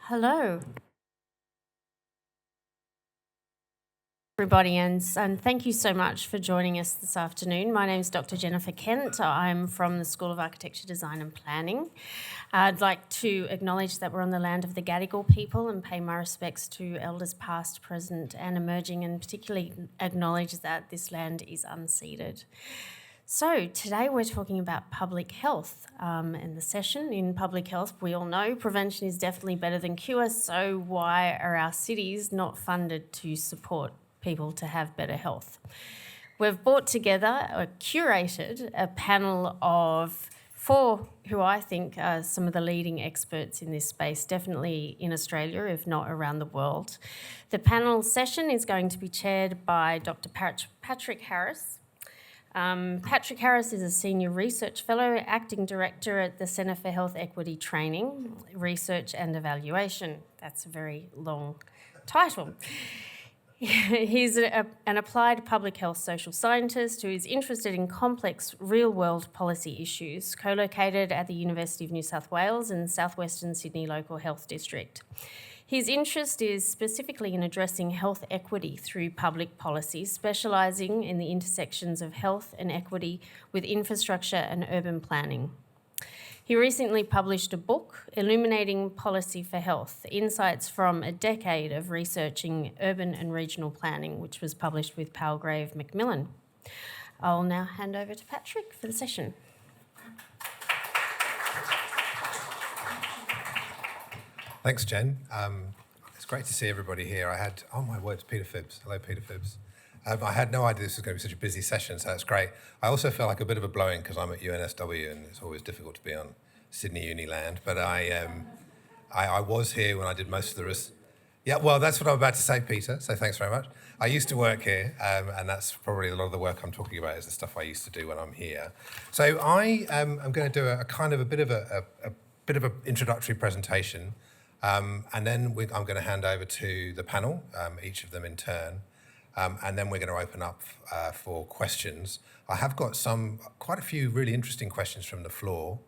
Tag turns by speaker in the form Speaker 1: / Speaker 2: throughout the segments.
Speaker 1: Hello, everybody, and thank you so much for joining us this afternoon. My name is Dr. Jennifer Kent. I'm from the School of Architecture, Design and Planning. I'd like to acknowledge that we're on the land of the Gadigal people and pay my respects to elders past, present and emerging, and particularly acknowledge that this land is unceded. So today we're talking about public health. In the session in public health, we all know prevention is definitely better than cure, so why are our cities not funded to support people to have better health? We've brought together or curated a panel of four who I think are some of the leading experts in this space, definitely in Australia, if not around the world. The panel session is going to be chaired by Dr. Patrick Harris. Patrick Harris is a Senior Research Fellow, Acting Director at the Centre for Health Equity Training, Research and Evaluation. That's a very long title. He's an applied public health social scientist who is interested in complex real-world policy issues, co-located at the University of New South Wales and South Western Sydney Local Health District. His interest is specifically in addressing health equity through public policy, specialising in the intersections of health and equity with infrastructure and urban planning. He recently published a book, Illuminating Policy for Health, Insights from a Decade of Researching Urban and Regional Planning, which was published with Palgrave Macmillan. I'll now hand over to Patrick for the session.
Speaker 2: Thanks, Jen. It's great to see everybody here. Oh my word, Peter Phibbs. Hello, Peter Phibbs. I had no idea this was going to be such a busy session, so that's great. I also feel like a bit of a blow-in because I'm at UNSW and it's always difficult to be on Sydney Uni land. But I was here when I did most of the... Yeah, well, that's what I'm about to say, Peter, so thanks very much. I used to work here, and that's probably a lot of the work I'm talking about is the stuff I used to do when I'm here. So I am going to do a bit of an introductory presentation. And then I'm going to hand over to the panel, each of them in turn, and then we're going to open up for questions. I have got quite a few really interesting questions from the floor,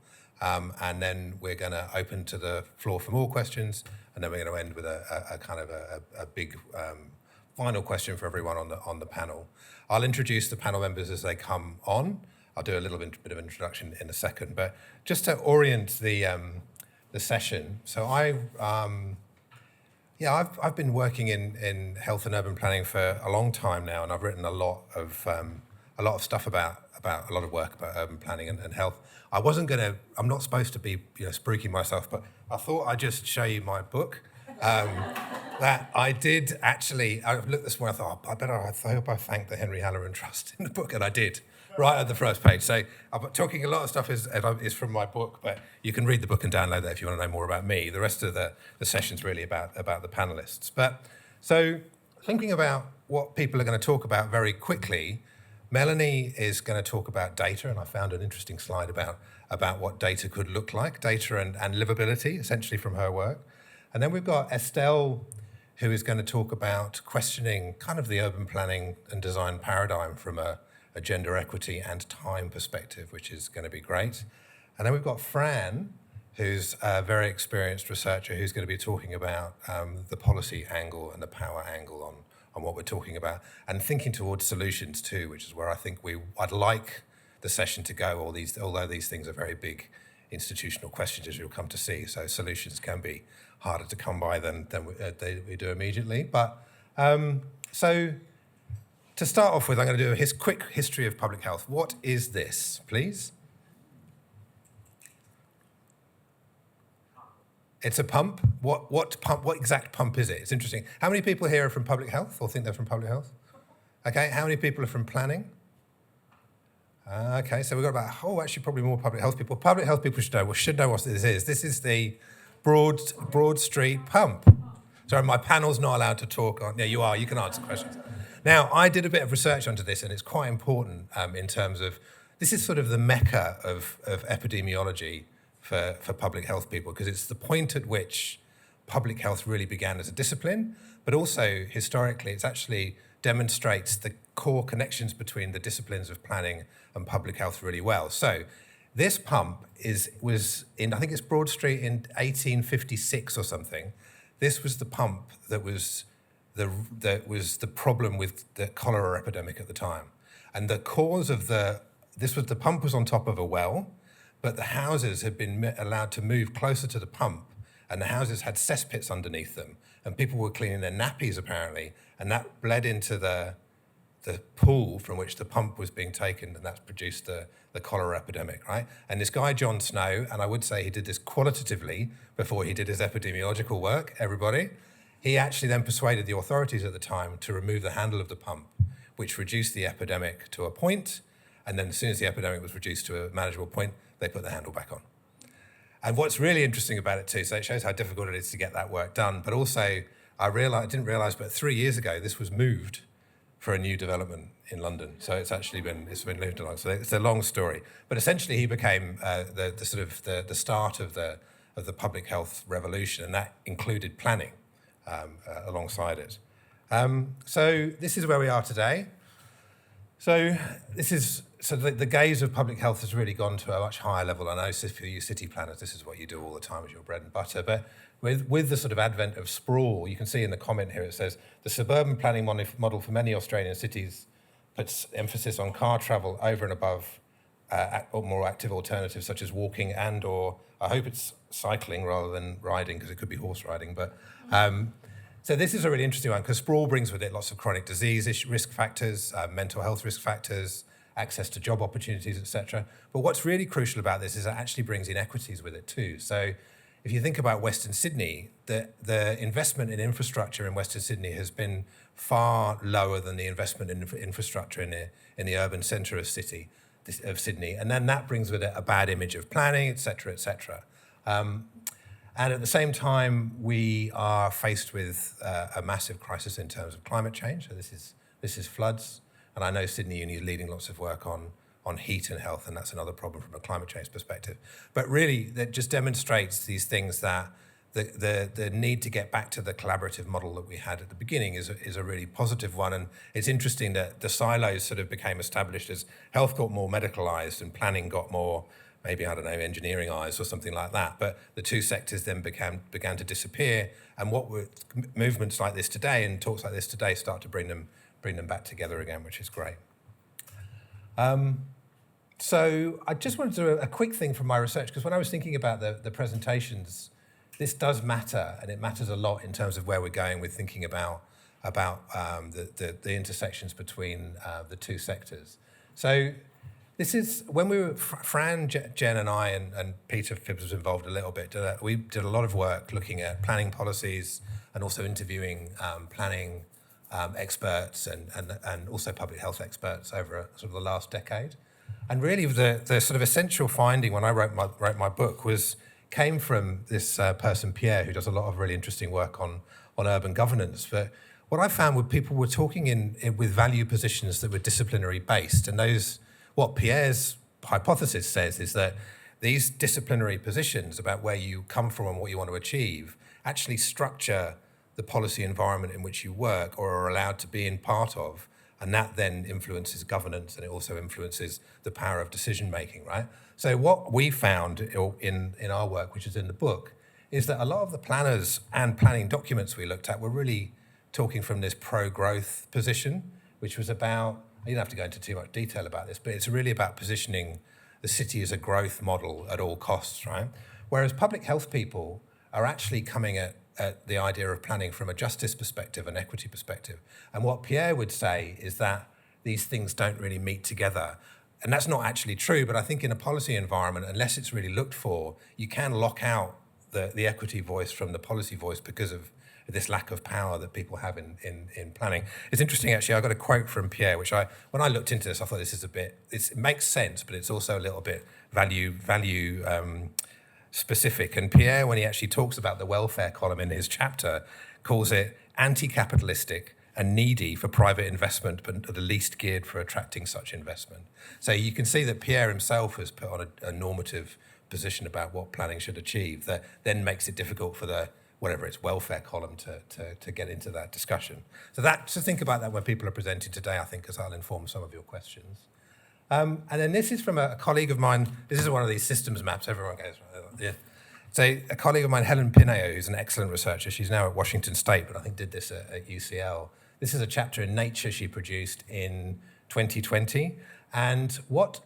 Speaker 2: and then we're going to open to the floor for more questions, and then we're going to end with a big final question for everyone on the panel. I'll introduce the panel members as they come on. I'll do a little bit of introduction in a second, but just to orient the session. So I've been working in health and urban planning for a long time now, and I've written a lot of stuff about a lot of work about urban planning and health. I'm not supposed to be spruiking myself, but I thought I'd just show you my book. That I did actually. I looked this morning. I thought I hope I thanked the Henry Halloran Trust in the book, and I did. Right at the first page. So I'm talking a lot of stuff is from my book, but you can read the book and download that if you want to know more about me. The rest of the session's really about the panelists. But so thinking about what people are going to talk about very quickly, Melanie is going to talk about data, and I found an interesting slide about what data could look like, data and livability, essentially from her work. And then we've got Estelle, who is going to talk about questioning kind of the urban planning and design paradigm from a gender equity and time perspective, which is going to be great. And then we've got Fran, who's a very experienced researcher who's going to be talking about the policy angle and the power angle on what we're talking about, and thinking towards solutions too, which is where I think I'd like the session to go, although these things are very big institutional questions, as you'll come to see, so solutions can be harder to come by than we do immediately. But so to start off with, I'm going to do a quick history of public health. What is this, please? It's a pump. What pump? What exact pump is it? It's interesting. How many people here are from public health or think they're from public health? Okay. How many people are from planning? Okay. So we've got actually probably more public health people. Public health people should know what this is. This is the Broad Street pump. Sorry, my panel's not allowed to talk. Yeah, you are. You can answer questions. Now, I did a bit of research onto this, and it's quite important in terms of, this is sort of the mecca of epidemiology for public health people, because it's the point at which public health really began as a discipline, but also historically it actually demonstrates the core connections between the disciplines of planning and public health really well. So this pump was in, I think it's Broad Street in 1856 or something, this was the pump that was the problem with the cholera epidemic at the time. And the cause of the pump was on top of a well, but the houses had been allowed to move closer to the pump, and the houses had cesspits underneath them, and people were cleaning their nappies apparently, and that bled into the pool from which the pump was being taken, and that's produced the cholera epidemic, right? And this guy, John Snow, and I would say he did this qualitatively before he did his epidemiological work, everybody, he actually then persuaded the authorities at the time to remove the handle of the pump, which reduced the epidemic to a point, and then as soon as the epidemic was reduced to a manageable point, they put the handle back on. And what's really interesting about it too, so it shows how difficult it is to get that work done, but also I didn't realise, but 3 years ago, this was moved for a new development in London. So it's been moved along. So it's a long story. But essentially he became the start of the public health revolution, and that included planning alongside it. So this is where we are today. So the gaze of public health has really gone to a much higher level. I know for you city planners, this is what you do all the time as your bread and butter. But with the sort of advent of sprawl, you can see in the comment here, it says, the suburban planning model for many Australian cities puts emphasis on car travel over and above more active alternatives such as walking and or, I hope it's cycling rather than riding, because it could be horse riding. But so this is a really interesting one, because sprawl brings with it lots of chronic disease risk factors, mental health risk factors, access to job opportunities, etc. But what's really crucial about this is it actually brings inequities with it too. So if you think about Western Sydney, the investment in infrastructure in Western Sydney has been far lower than the investment in infrastructure in the urban centre of Sydney. And then that brings with it a bad image of planning, etc., etc. And at the same time, we are faced with a massive crisis in terms of climate change. So this is floods. And I know Sydney Uni is leading lots of work on heat and health, and that's another problem from a climate change perspective. But really, that just demonstrates these things, that the need to get back to the collaborative model that we had at the beginning is a really positive one. And it's interesting that the silos sort of became established as health got more medicalised and planning got more, maybe, I don't know, engineering-ized or something like that. But the two sectors then began to disappear. And movements like this today and talks like this today start to bring them back together again, which is great. So I just wanted to do a quick thing from my research, because when I was thinking about the presentations, this does matter, and it matters a lot in terms of where we're going with thinking about the intersections between the two sectors. So this is when we were, Fran, Jen and I, and Peter Phibbs was involved a little bit. We did a lot of work looking at planning policies and also interviewing planning experts and also public health experts over sort of the last decade. And really the sort of essential finding when I wrote my book came from this person, Pierre, who does a lot of really interesting work on urban governance. But what I found was people were talking with value positions that were disciplinary based. And what Pierre's hypothesis says is that these disciplinary positions about where you come from and what you want to achieve actually structure the policy environment in which you work or are allowed to be in part of, and that then influences governance, and it also influences the power of decision making, right? So what we found in our work, which is in the book, is that a lot of the planners and planning documents we looked at were really talking from this pro-growth position, which was about, you don't have to go into too much detail about this, but it's really about positioning the city as a growth model at all costs, right? Whereas public health people are actually coming at the idea of planning from a justice perspective, an equity perspective. And what Pierre would say is that these things don't really meet together. And that's not actually true, but I think in a policy environment, unless it's really looked for, you can lock out the equity voice from the policy voice because of this lack of power that people have in planning. It's interesting, actually, I got a quote from Pierre, which when I looked into this, I thought this is it makes sense, but it's also a little bit value specific. And Pierre, when he actually talks about the welfare column in his chapter, calls it anti-capitalistic and needy for private investment, but the least geared for attracting such investment. So you can see that Pierre himself has put on a normative position about what planning should achieve that then makes it difficult for the welfare column to get into that discussion. So think about that when people are presenting today, I think, because I'll inform some of your questions. And then this is from a colleague of mine. This is one of these systems maps. Everyone goes, yeah. So a colleague of mine, Helen Pineo, who's an excellent researcher, she's now at Washington State, but I think did this at UCL. This is a chapter in Nature she produced in 2020. And what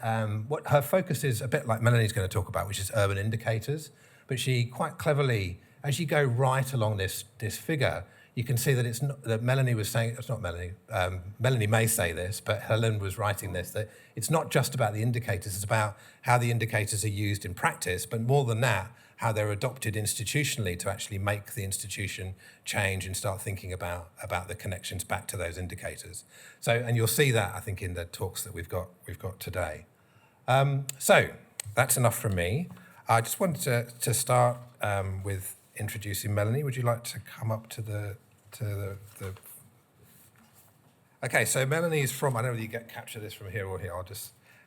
Speaker 2: her focus is, a bit like Melanie's going to talk about, which is urban indicators. But she quite cleverly, as you go right along this figure, you can see that it's not, that Melanie was saying, it's not Melanie, Melanie may say this, but Helen was writing this, that it's not just about the indicators, it's about how the indicators are used in practice, but more than that, how they're adopted institutionally to actually make the institution change and start thinking about the connections back to those indicators. So, and you'll see that, I think, in the talks that we've got today. So that's enough from me. I just wanted to start with introducing Melanie. Would you like to come up to the Okay, so Melanie is from, I don't know whether you capture this from here or here,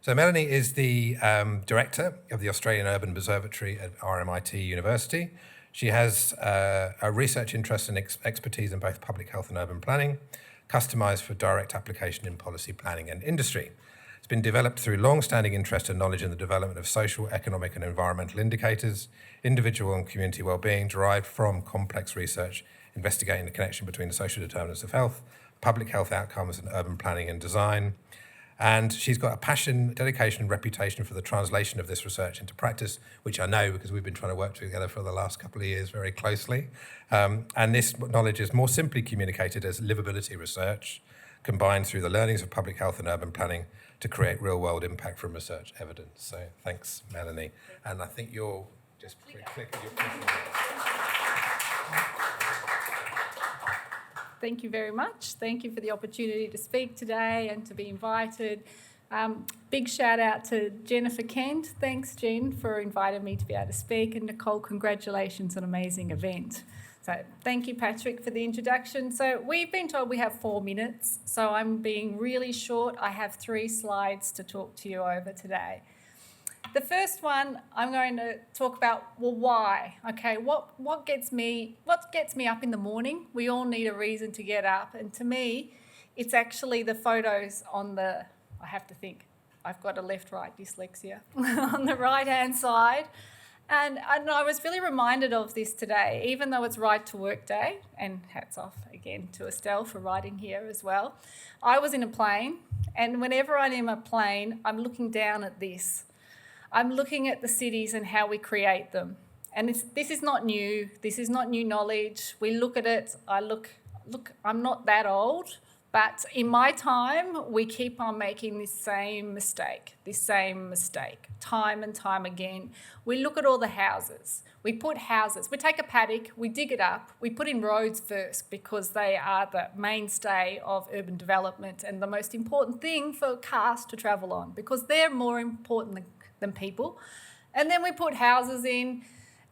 Speaker 2: So Melanie is the director of the Australian Urban Observatory at RMIT University. She has a research interest and expertise in both public health and urban planning, customised for direct application in policy planning and industry. It's been developed through long-standing interest and knowledge in the development of social, economic and environmental indicators, individual and community well-being derived from complex research investigating the connection between the social determinants of health, public health outcomes and urban planning and design. And she's got a passion, dedication and reputation for the translation of this research into practice, which I know because we've been trying to work together for the last couple of years very closely. And this knowledge is more simply communicated as livability research, combined through the learnings of public health and urban planning to create real-world impact from research evidence. So thanks, Melanie. And I think you'll just click your
Speaker 3: Thank you very much. Thank you for the opportunity to speak today and to be invited. Big shout out to Jennifer Kent. Thanks, Jen, for inviting me to be able to speak. And Nicole, congratulations on an amazing event. So thank you, Patrick, for the introduction. So we've been told we have 4 minutes, so I'm being really short. I have 3 slides to talk to you over today. The first one, I'm going to talk about, well, why? Okay, what gets me up in the morning? We all need a reason to get up, and to me, it's actually the photos on the, I have to think, I've got a left-right dyslexia, on the right-hand side. And I was really reminded of this today, even though it's Right to Work Day, and hats off again to Estelle for writing here as well. I was in a plane, and whenever I'm in a plane, I'm looking down at this. I'm looking at the cities and how we create them. And this is not new. This is not new knowledge. We look at it. I'm not that old, but in my time, we keep on making this same mistake, time and time again. We look at all the houses. We take a paddock, we dig it up, we put in roads first because they are the mainstay of urban development and the most important thing for cars to travel on because they're more important than people. And then we put houses in,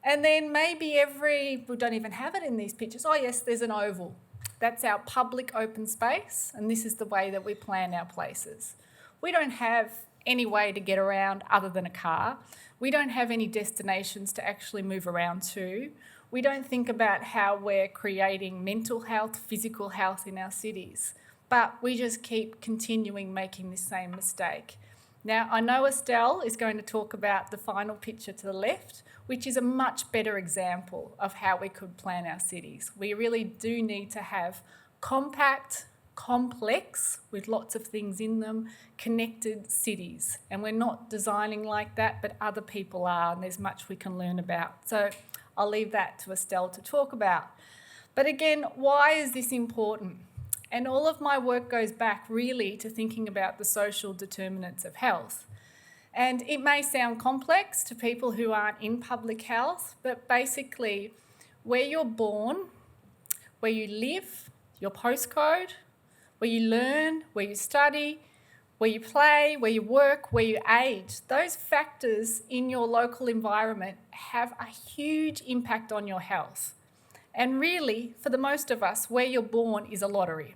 Speaker 3: and then maybe we don't even have it in these pictures. Oh yes, there's an oval. That's our public open space, and this is the way that we plan our places. We don't have any way to get around other than a car. We don't have any destinations to actually move around to. We don't think about how we're creating mental health, physical health in our cities, but we just keep continuing making this same mistake. Now, I know Estelle is going to talk about the final picture to the left, which is a much better example of how we could plan our cities. We really do need to have compact, complex, with lots of things in them, connected cities. And we're not designing like that, but other people are, and there's much we can learn about. So I'll leave that to Estelle to talk about. But again, why is this important? And all of my work goes back really to thinking about the social determinants of health. And it may sound complex to people who aren't in public health, but basically where you're born, where you live, your postcode, where you learn, where you study, where you play, where you work, where you age, those factors in your local environment have a huge impact on your health. And really, for the most of us, where you're born is a lottery.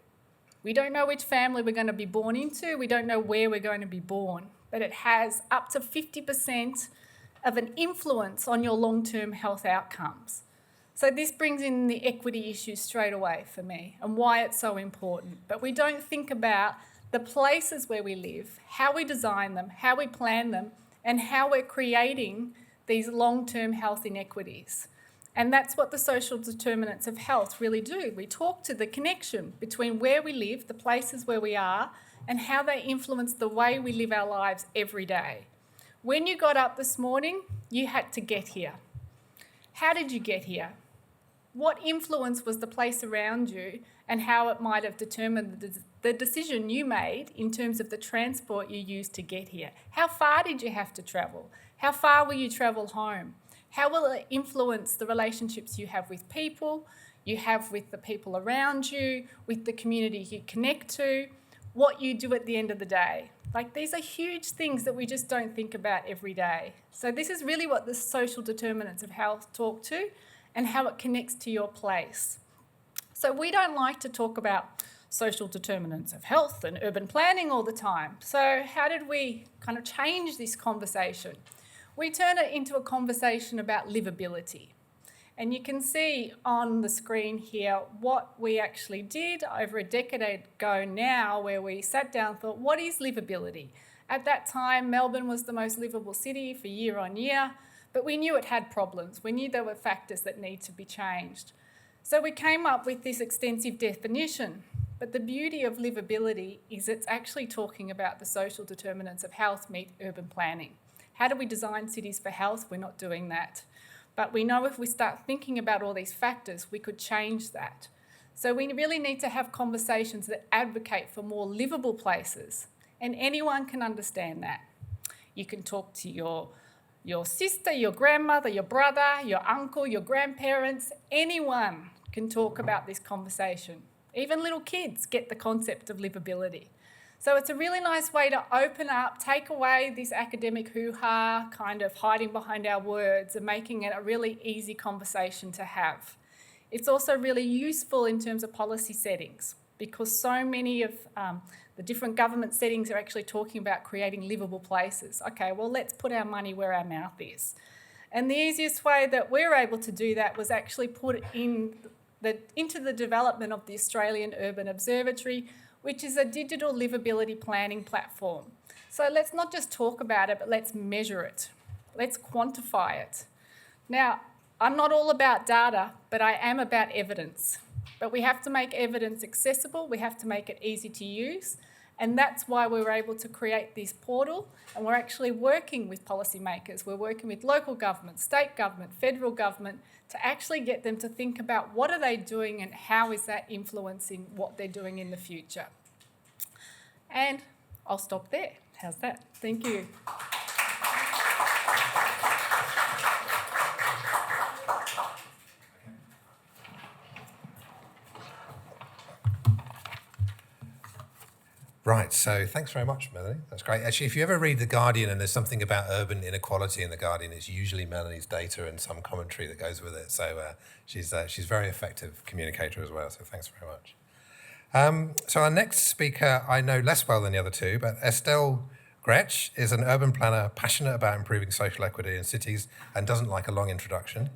Speaker 3: We don't know which family we're going to be born into. We don't know where we're going to be born. But it has up to 50% of an influence on your long-term health outcomes. So this brings in the equity issue straight away for me and why it's so important. But we don't think about the places where we live, how we design them, how we plan them, and how we're creating these long-term health inequities. And that's what the social determinants of health really do. We talk to the connection between where we live, the places where we are, and how they influence the way we live our lives every day. When you got up this morning, you had to get here. How did you get here? What influence was the place around you and how it might have determined the decision you made in terms of the transport you used to get here? How far did you have to travel? How far will you travel home? How will it influence the relationships you have with people, you have with the people around you, with the community you connect to, what you do at the end of the day? Like, these are huge things that we just don't think about every day. So this is really what the social determinants of health talk to and how it connects to your place. So we don't like to talk about social determinants of health and urban planning all the time. So how did we kind of change this conversation? We turn it into a conversation about livability. And you can see on the screen here what we actually did over a decade ago now, where we sat down and thought, what is livability? At that time, Melbourne was the most livable city for year on year, but we knew it had problems. We knew there were factors that need to be changed. So we came up with this extensive definition. But the beauty of livability is it's actually talking about the social determinants of health meet urban planning. How do we design cities for health? We're not doing that. But we know if we start thinking about all these factors, we could change that. So we really need to have conversations that advocate for more livable places. And anyone can understand that. You can talk to your sister, your grandmother, your brother, your uncle, your grandparents. Anyone can talk about this conversation. Even little kids get the concept of livability. So it's a really nice way to open up, take away this academic hoo-ha, kind of hiding behind our words, and making it a really easy conversation to have. It's also really useful in terms of policy settings, because so many of the different government settings are actually talking about creating livable places. Okay, well, let's put our money where our mouth is. And the easiest way that we're able to do that was actually put into the development of the Australian Urban Observatory, which is a digital livability planning platform. So let's not just talk about it, but let's measure it. Let's quantify it. Now, I'm not all about data, but I am about evidence. But we have to make evidence accessible, we have to make it easy to use, and that's why we were able to create this portal, and we're actually working with policymakers. We're working with local government, state government, federal government, to actually get them to think about what are they doing and how is that influencing what they're doing in the future. And I'll stop there. How's that? Thank you.
Speaker 2: Right, so thanks very much, Melanie. That's great. Actually, if you ever read The Guardian and there's something about urban inequality in The Guardian, it's usually Melanie's data and some commentary that goes with it. So she's a very effective communicator as well, so thanks very much. So our next speaker I know less well than the other two, but Estelle Gretsch is an urban planner passionate about improving social equity in cities and doesn't like a long introduction.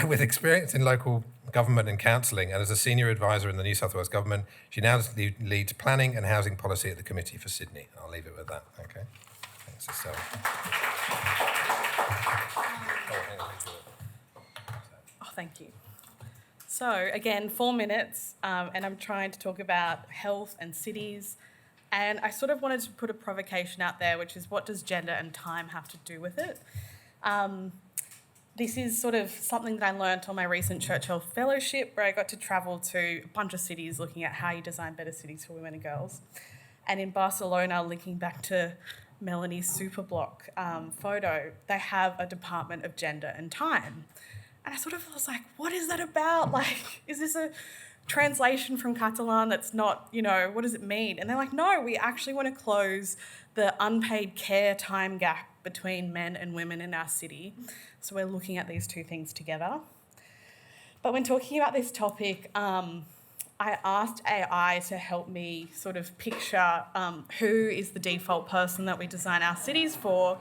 Speaker 2: With experience in local government and councilling, and as a senior advisor in the New South Wales government, she now leads planning and housing policy at the Committee for Sydney. I'll leave it with that. Okay. Thanks, Estelle.
Speaker 4: Oh, thank you. So again, 4 minutes, and I'm trying to talk about health and cities. And I sort of wanted to put a provocation out there, which is, what does gender and time have to do with it? This is sort of something that I learnt on my recent Churchill Fellowship, where I got to travel to a bunch of cities looking at how you design better cities for women and girls. And in Barcelona, linking back to Melanie's Superblock photo, they have a department of gender and time. And I sort of was like, what is that about? Like, is this a translation from Catalan that's not, what does it mean? And they're like, no, we actually want to close the unpaid care time gap between men and women in our city. So we're looking at these two things together. But when talking about this topic, I asked AI to help me sort of picture who is the default person that we design our cities for.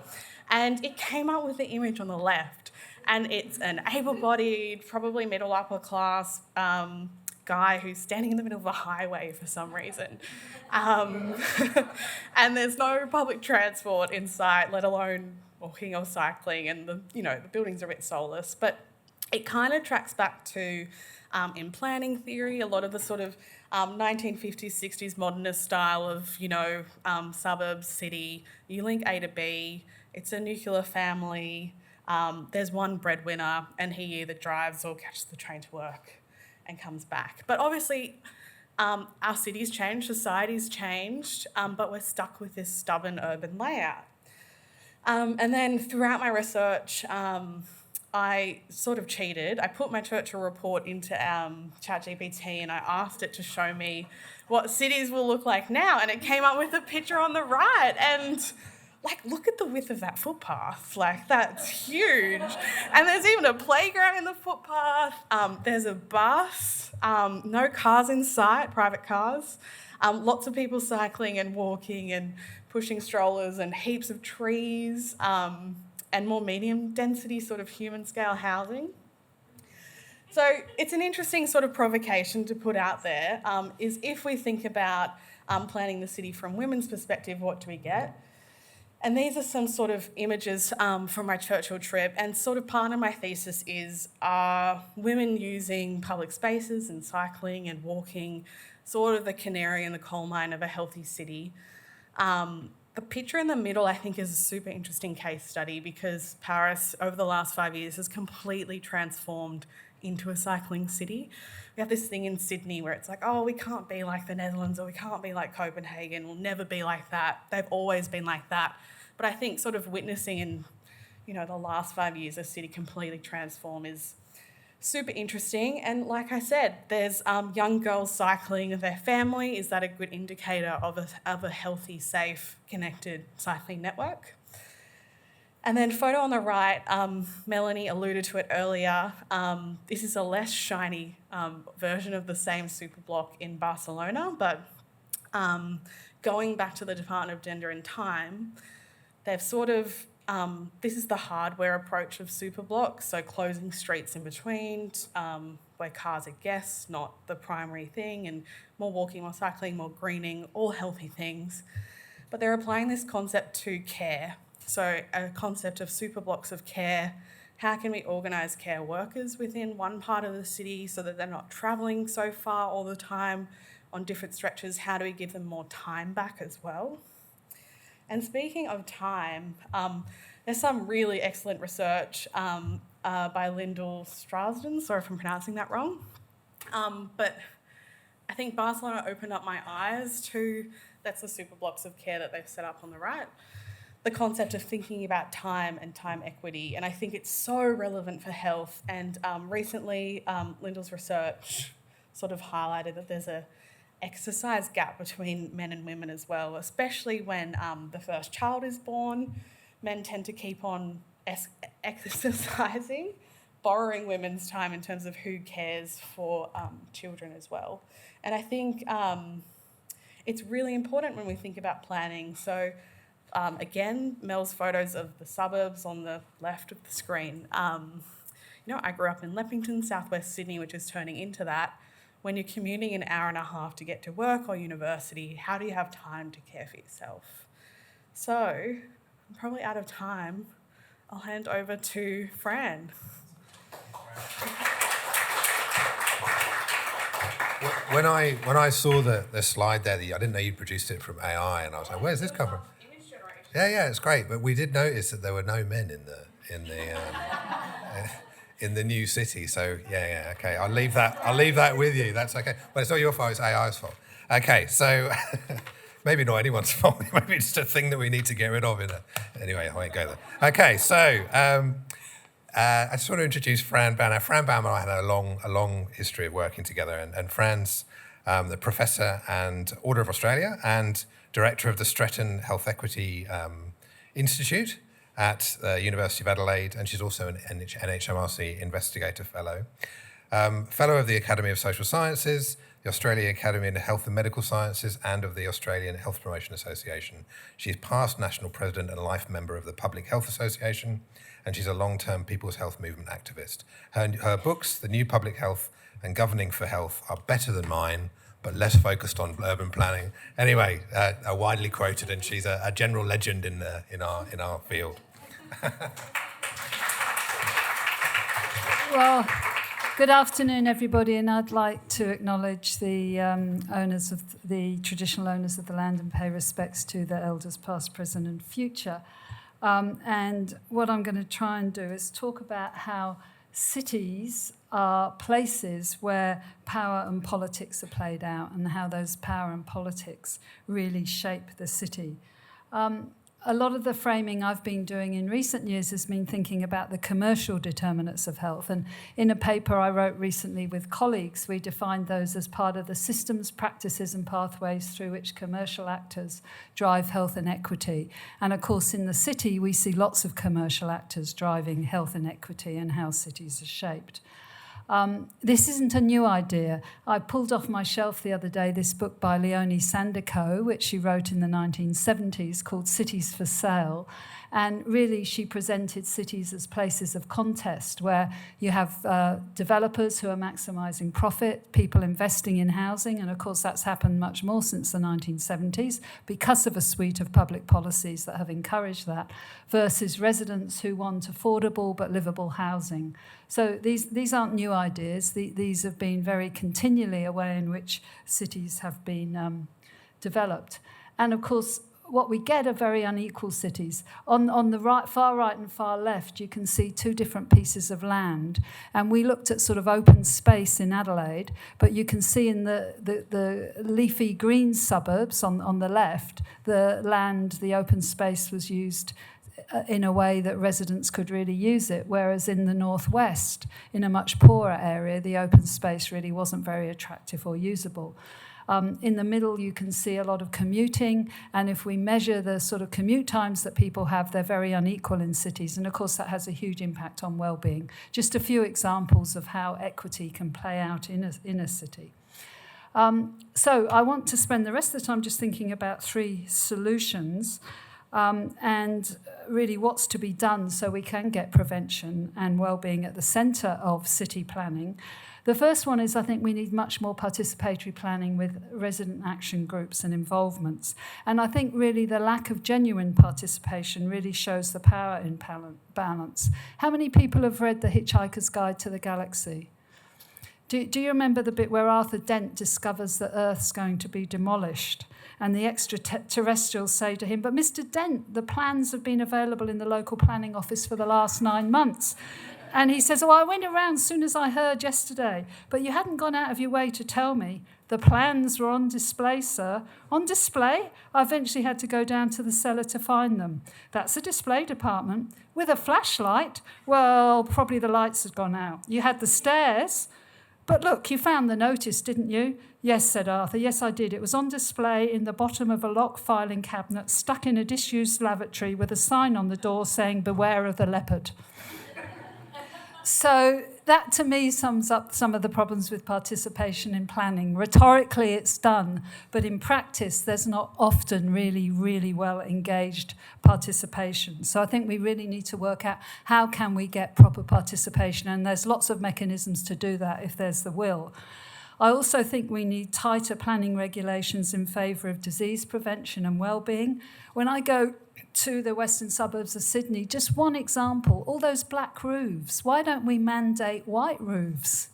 Speaker 4: And it came up with the image on the left. And it's an able-bodied, probably middle upper class guy who's standing in the middle of a highway for some reason. And there's no public transport in sight, let alone walking or cycling, and the buildings are a bit soulless. But it kind of tracks back to in planning theory, a lot of the sort of 1950s, 60s modernist style of suburbs, city. You link A to B. It's a nuclear family. There's one breadwinner, and he either drives or catches the train to work and comes back. But obviously, our cities changed, society's changed, but we're stuck with this stubborn urban layout. And then throughout my research, I sort of cheated. I put my Churchill report into ChatGPT and I asked it to show me what cities will look like now, and it came up with a picture on the right, and look at the width of that footpath. That's huge. And there's even a playground in the footpath. There's a bus, no cars in sight, private cars. Lots of people cycling and walking and pushing strollers, and heaps of trees, and more medium density sort of human scale housing. So it's an interesting sort of provocation to put out there, is if we think about planning the city from women's perspective, what do we get? And these are some sort of images from my Churchill trip, and sort of part of my thesis is, are women using public spaces and cycling and walking sort of the canary in the coal mine of a healthy city? The picture in the middle, I think, is a super interesting case study, because Paris, over the last 5 years, has completely transformed into a cycling city. We have this thing in Sydney where it's like, oh, we can't be like the Netherlands, or we can't be like Copenhagen, we'll never be like that. They've always been like that. But I think sort of witnessing in, the last 5 years a city completely transform is super interesting. And like I said, there's young girls cycling with their family. Is that a good indicator of a healthy, safe, connected cycling network? And then photo on the right, Melanie alluded to it earlier. This is a less shiny version of the same super block in Barcelona, but going back to the Department of Gender and Time, they've sort of, this is the hardware approach of super blocks, so closing streets in between, where cars are guests, not the primary thing, and more walking, more cycling, more greening, all healthy things. But they're applying this concept to care. So a concept of super blocks of care. How can we organise care workers within one part of the city so that they're not travelling so far all the time on different stretches? How do we give them more time back as well? And speaking of time, there's some really excellent research by Lyndall Strasden, sorry if I'm pronouncing that wrong, but I think Barcelona opened up my eyes to, that's the super blocks of care that they've set up on the right, the concept of thinking about time and time equity. And I think it's so relevant for health. And recently, Lyndall's research sort of highlighted that there's a exercise gap between men and women as well, especially when the first child is born. Men tend to keep on exercising, borrowing women's time in terms of who cares for children as well. And I think it's really important when we think about planning. So again, Mel's photos of the suburbs on the left of the screen. I grew up in Leppington, southwest Sydney, which is turning into that. When you're commuting an hour and a half to get to work or university, how do you have time to care for yourself? So I'm probably out of time. I'll hand over to Fran.
Speaker 2: When I saw the slide there, I didn't know you'd produced it from AI, and I was like, "Where's this come from?"
Speaker 4: Image generation.
Speaker 2: Yeah, it's great. But we did notice that there were no men in the new city. So yeah, okay. I'll leave that with you. That's okay. But it's not your fault. It's AI's fault. Okay, so maybe not anyone's fault. Maybe it's just a thing that we need to get rid of. Anyway, I won't go there. Okay, so I just want to introduce Fran Baum. Now, Fran Baum and I had a long history of working together, and Fran's the Professor and Order of Australia and Director of the Stretton Health Equity Institute at the University of Adelaide, and she's also an NHMRC Investigator Fellow. Fellow of the Academy of Social Sciences, the Australian Academy of Health and Medical Sciences, and of the Australian Health Promotion Association. She's past National President and life member of the Public Health Association, and she's a long-term People's Health Movement activist. Her books, The New Public Health and Governing for Health, are better than mine, but less focused on urban planning. Anyway, are widely quoted, and she's a general legend in our field.
Speaker 5: Well, good afternoon, everybody, and I'd like to acknowledge the traditional owners of the land and pay respects to their elders past, present and future. And what I'm going to try and do is talk about how cities are places where power and politics are played out and how those power and politics really shape the city. A lot of the framing I've been doing in recent years has been thinking about the commercial determinants of health. And in a paper I wrote recently with colleagues, we defined those as part of the systems, practices and pathways through which commercial actors drive health and equity. And of course, in the city, we see lots of commercial actors driving health and equity and how cities are shaped. This isn't a new idea. I pulled off my shelf the other day this book by Leonie Sandico, which she wrote in the 1970s, called Cities for Sale. And really, she presented cities as places of contest where you have developers who are maximising profit, people investing in housing, and of course that's happened much more since the 1970s because of a suite of public policies that have encouraged that, versus residents who want affordable but livable housing. So these aren't new ideas. These have been very continually a way in which cities have been developed. And of course, what we get are very unequal cities. On the right, far right and far left, you can see two different pieces of land. And we looked at sort of open space in Adelaide, but you can see in the leafy green suburbs on the left, the land, the open space was used in a way that residents could really use it, whereas in the northwest, in a much poorer area, the open space really wasn't very attractive or usable. In the middle, you can see a lot of commuting, and if we measure the sort of commute times that people have, they're very unequal in cities, and of course that has a huge impact on well-being. Just a few examples of how equity can play out in a city. So I want to spend the rest of the time just thinking about three solutions and really what's to be done so we can get prevention and well-being at the centre of city planning. The first one is I think we need much more participatory planning with resident action groups and involvements. And I think really the lack of genuine participation really shows the power imbalance. How many people have read The Hitchhiker's Guide to the Galaxy? Do you remember the bit where Arthur Dent discovers that Earth's going to be demolished? And the extraterrestrials say to him, "But Mr. Dent, the plans have been available in the local planning office for the last 9 months." And he says, "Oh, I went around as soon as I heard yesterday, but you hadn't gone out of your way to tell me. The plans were on display, sir." "On display?" "I eventually had to go down to the cellar to find them." "That's a display department." "With a flashlight?" "Well, probably the lights had gone out." "You had the stairs?" "But look, you found the notice, didn't you?" "Yes," said Arthur. "Yes, I did. It was on display in the bottom of a locked filing cabinet, stuck in a disused lavatory with a sign on the door saying, 'Beware of the leopard.'" So that, to me, sums up some of the problems with participation in planning. Rhetorically, it's done, but in practice, there's not often really, really well-engaged participation. So I think we really need to work out how can we get proper participation, and there's lots of mechanisms to do that if there's the will. I also think we need tighter planning regulations in favour of disease prevention and well-being. When I go to the western suburbs of Sydney, just one example, all those black roofs. Why don't we mandate white roofs?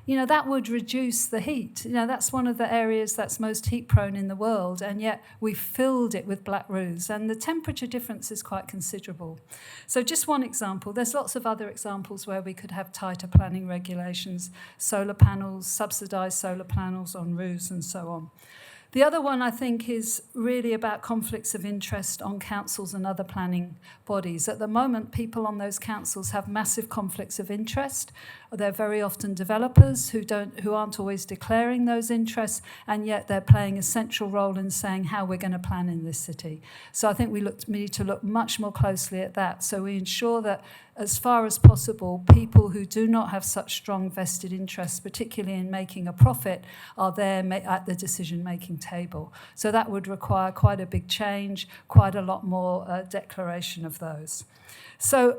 Speaker 5: You know, that would reduce the heat. You know, that's one of the areas that's most heat prone in the world, and yet we've filled it with black roofs, and the temperature difference is quite considerable. So just one example. There's lots of other examples where we could have tighter planning regulations, solar panels, subsidised solar panels on roofs and so on. The other one, I think, is really about conflicts of interest on councils and other planning bodies. At the moment, people on those councils have massive conflicts of interest. They're very often developers who aren't always declaring those interests, and yet they're playing a central role in saying how we're going to plan in this city. So I think we need to look much more closely at that, so we ensure that, as far as possible, people who do not have such strong vested interests, particularly in making a profit, are there at the decision-making table. So that would require quite a big change, quite a lot more declaration of those. So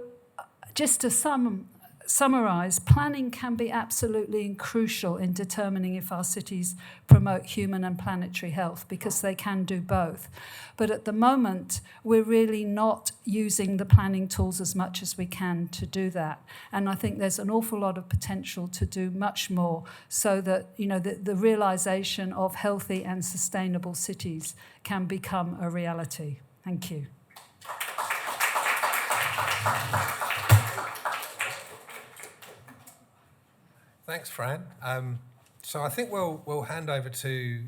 Speaker 5: just to sum summarise, planning can be absolutely crucial in determining if our cities promote human and planetary health, because they can do both. But at the moment, we're really not using the planning tools as much as we can to do that. And I think there's an awful lot of potential to do much more, so that, you know, the realisation of healthy and sustainable cities can become a reality. Thank you.
Speaker 2: Thanks, Fran. So I think we'll hand over to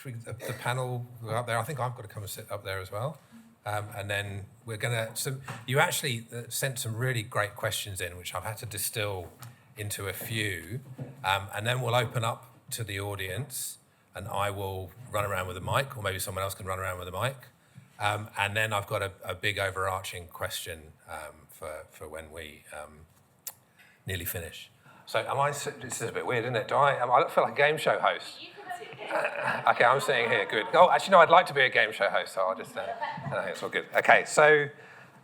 Speaker 2: the panel up there. I think I've got to come and sit up there as well. And then we're going to... So you actually sent some really great questions in, which I've had to distill into a few. And then we'll open up to the audience, and I will run around with a mic, or maybe someone else can run around with a mic. And then I've got a big overarching question for when we nearly finish. So this is a bit weird, isn't it? I feel like a game show host. Okay, I'm sitting here, good. Oh, actually, no, I'd like to be a game show host, so I'll just, it's all good. Okay, so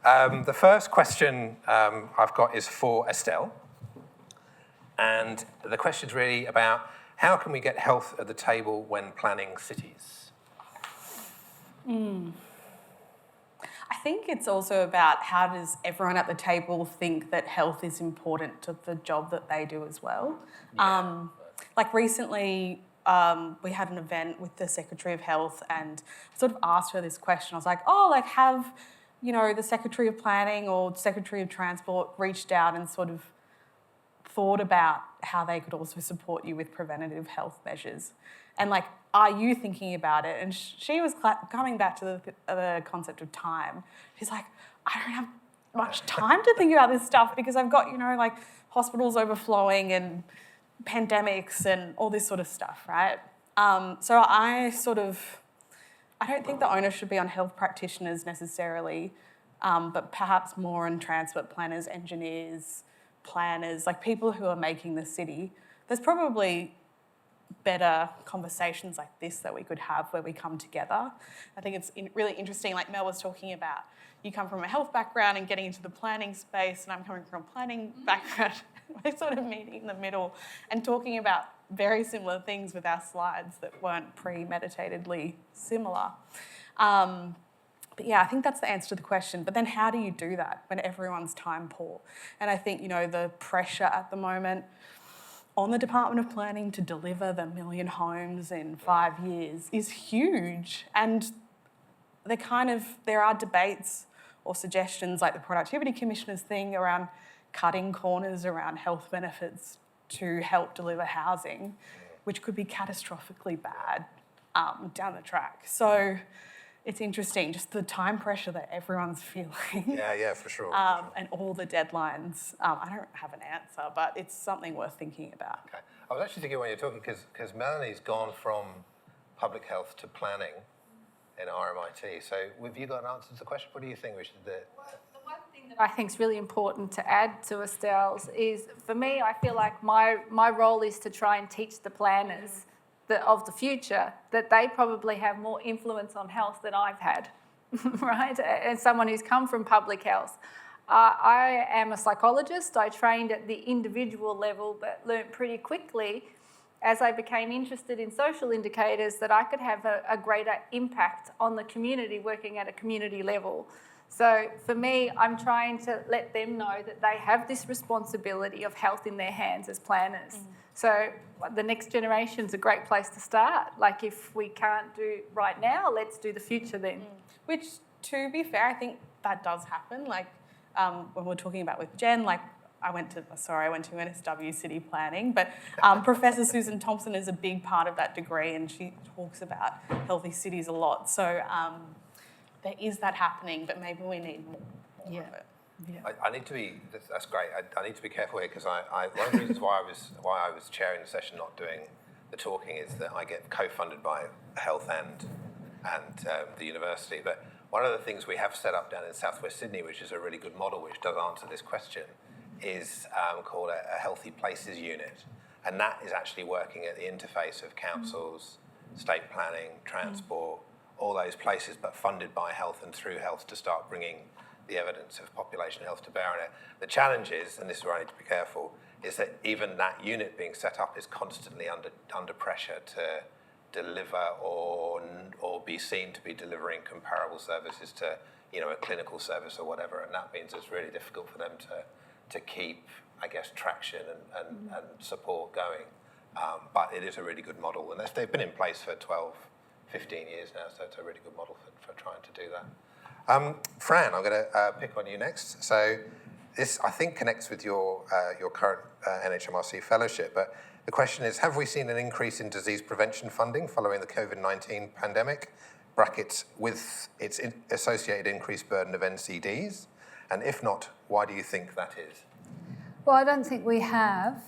Speaker 2: the first question I've got is for Estelle. And the question's really about how can we get health at the table when planning cities?
Speaker 4: I think it's also about how does everyone at the table think that health is important to the job that they do as well. Yeah. Like recently, we had an event with the Secretary of Health, and I sort of asked her this question. I was like, have, you know, the Secretary of Planning or Secretary of Transport reached out and sort of thought about how they could also support you with preventative health measures? And like, are you thinking about it? And she was coming back to the concept of time. She's like, I don't have much time to think about this stuff because I've got, you know, like hospitals overflowing and pandemics and all this sort of stuff, right? So I don't think the onus should be on health practitioners necessarily, but perhaps more on transport planners, engineers, planners, like people who are making the city. There's probably better conversations like this that we could have where we come together. I think it's really interesting, like Mel was talking about, you come from a health background and getting into the planning space, and I'm coming from a planning background. We're sort of meeting in the middle and talking about very similar things with our slides that weren't premeditatedly similar. But yeah, I think that's the answer to the question. But then how do you do that when everyone's time poor? And I think, you know, the pressure at the moment on the Department of Planning to deliver the 1 million homes in 5 years is huge. And there are debates or suggestions like the Productivity Commissioner's thing around cutting corners around health benefits to help deliver housing, which could be catastrophically bad down the track. So it's interesting, just the time pressure that everyone's feeling.
Speaker 2: Yeah, for sure.
Speaker 4: And all the deadlines. I don't have an answer, but it's something worth thinking about.
Speaker 2: Okay. I was actually thinking when you're talking, because Melanie's gone from public health to planning in RMIT. So have you got an answer to the question? What do you think we should do?
Speaker 3: Well, the one thing that I think is really important to add to Estelle's is, for me, I feel like my role is to try and teach the planners of the future that they probably have more influence on health than I've had, right? As someone who's come from public health. I am a psychologist. I trained at the individual level, but learnt pretty quickly as I became interested in social indicators that I could have a greater impact on the community working at a community level. So for me, I'm trying to let them know that they have this responsibility of health in their hands as planners. So the next generation's a great place to start. Like, if we can't do right now, let's do the future then.
Speaker 4: Which, to be fair, I think that does happen. Like, when we're talking about with Jen, like, I went to NSW City Planning, but Professor Susan Thompson is a big part of that degree, and she talks about healthy cities a lot. So there is that happening, but maybe we need more of it.
Speaker 2: Yeah. I need to be. That's great. I need to be careful here, because one of the reasons why I was chairing the session, not doing the talking, is that I get co-funded by health and the university. But one of the things we have set up down in Southwest Sydney, which is a really good model, which does answer this question, is called a Healthy Places Unit, and that is actually working at the interface of councils, state planning, transport, all those places, but funded by health and through health, to start bringing the evidence of population health to bear on it. The challenge is, and this is where I need to be careful, is that even that unit being set up is constantly under pressure to deliver or be seen to be delivering comparable services to, you know, a clinical service or whatever, and that means it's really difficult for them to keep, I guess, traction and support going. But it is a really good model, and they've been in place for 12, 15 years now, so it's a really good model for trying to do that. Fran, I'm going to pick on you next. So this, I think, connects with your current NHMRC fellowship, but the question is, have we seen an increase in disease prevention funding following the COVID-19 pandemic, brackets, with its associated increased burden of NCDs? And if not, why do you think that is?
Speaker 5: Well, I don't think we have.